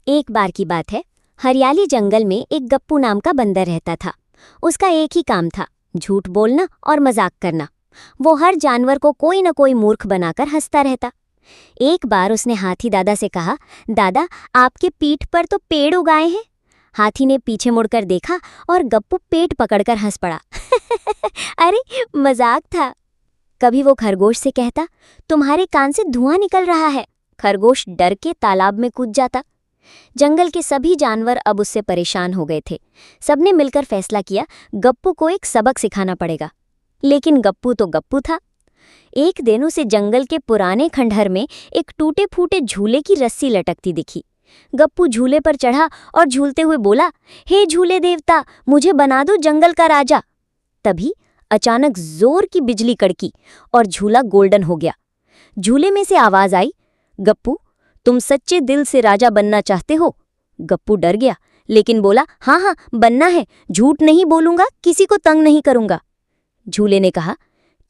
एक बार की बात है। हरियाली जंगल में एक गप्पू नाम का बंदर रहता था। उसका एक ही काम था, झूठ बोलना और मजाक करना। वो हर जानवर को कोई न कोई मूर्ख बनाकर हंसता रहता। एक बार उसने हाथी दादा से कहा, दादा, आपके पीठ पर तो पेड़ उगाए हैं। हाथी ने पीछे मुड़कर देखा और गप्पू पेट पकड़कर हंस पड़ा। अरे, मजाक था। कभी वो खरगोश से कहता, तुम्हारे कान से धुआं निकल रहा है। खरगोश डर के तालाब में कूद जाता। जंगल के सभी जानवर अब उससे परेशान हो गए थे। सबने मिलकर फैसला किया, गप्पू को एक सबक सिखाना पड़ेगा। लेकिन गप्पू तो गप्पू था। एक दिन उसे जंगल के पुराने खंडहर में एक टूटे फूटे झूले की रस्सी लटकती दिखी। गप्पू झूले पर चढ़ा और झूलते हुए बोला, हे झूले देवता, मुझे बना दो जंगल का राजा। तभी अचानक जोर की बिजली कड़की और झूला गोल्डन हो गया। झूले में से आवाज आई, गप्पू, तुम सच्चे दिल से राजा बनना चाहते हो? गप्पू डर गया, लेकिन बोला, हाँ हाँ, बनना है, झूठ नहीं बोलूंगा, किसी को तंग नहीं करूंगा। झूले ने कहा,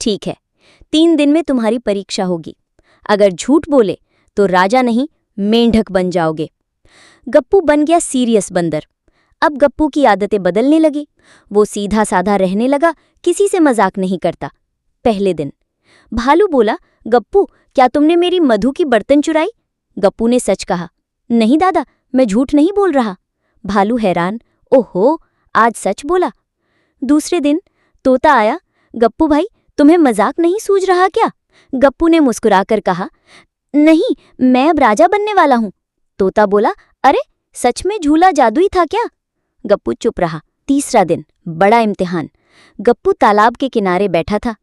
ठीक है, 3 दिन में तुम्हारी परीक्षा होगी। अगर झूठ बोले तो राजा नहीं, मेंढक बन जाओगे। गप्पू बन गया सीरियस बंदर। अब गप्पू की आदतें बदलने लगी। वो सीधा साधा रहने लगा, किसी से मजाक नहीं करता। पहले दिन भालू बोला, गप्पू, क्या तुमने मेरी मधु की बर्तन चुराई? गप्पू ने सच कहा, नहीं दादा, मैं झूठ नहीं बोल रहा। भालू हैरान, ओहो, आज सच बोला। दूसरे दिन तोता आया, गप्पू भाई, तुम्हें मजाक नहीं सूझ रहा क्या? गप्पू ने मुस्कुराकर कहा, नहीं, मैं अब राजा बनने वाला हूं। तोता बोला, अरे, सच में झूला जादुई था क्या? गप्पू चुप रहा। तीसरा दिन, बड़ा इम्तिहान। गप्पू तालाब के किनारे बैठा था।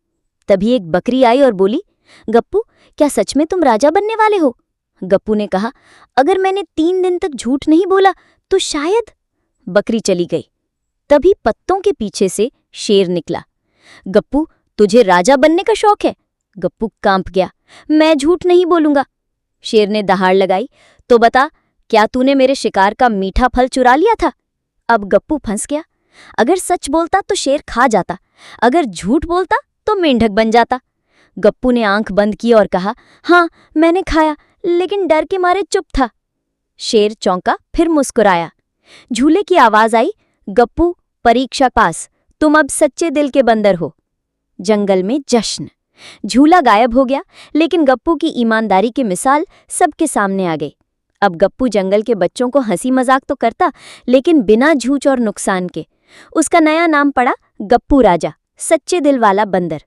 तभी एक बकरी आई और बोली, गप्पू, क्या सच में तुम राजा बनने वाले हो? गप्पू ने कहा, अगर मैंने 3 दिन तक झूठ नहीं बोला तो शायद। बकरी चली गई। तभी पत्तों के पीछे से शेर निकला। गप्पू, तुझे राजा बनने का शौक है? गप्पू कांप गया, मैं झूठ नहीं बोलूंगा। शेर ने दहाड़ लगाई, तो बता, क्या तूने मेरे शिकार का मीठा फल चुरा लिया था? अब गप्पू फंस गया। अगर सच बोलता तो शेर खा जाता, अगर झूठ बोलता तो मेंढक बन जाता। गप्पू ने आंख बंद की और कहा, हाँ, मैंने खाया, लेकिन डर के मारे चुप था। शेर चौंका, फिर मुस्कुराया। झूले की आवाज आई, गप्पू, परीक्षा पास, तुम अब सच्चे दिल के बंदर हो। जंगल में जश्न। झूला गायब हो गया, लेकिन गप्पू की ईमानदारी की मिसाल सबके सामने आ गई। अब गप्पू जंगल के बच्चों को हंसी मजाक तो करता, लेकिन बिना झूठ और नुकसान के। उसका नया नाम पड़ा गप्पू राजा, सच्चे दिल वाला बंदर।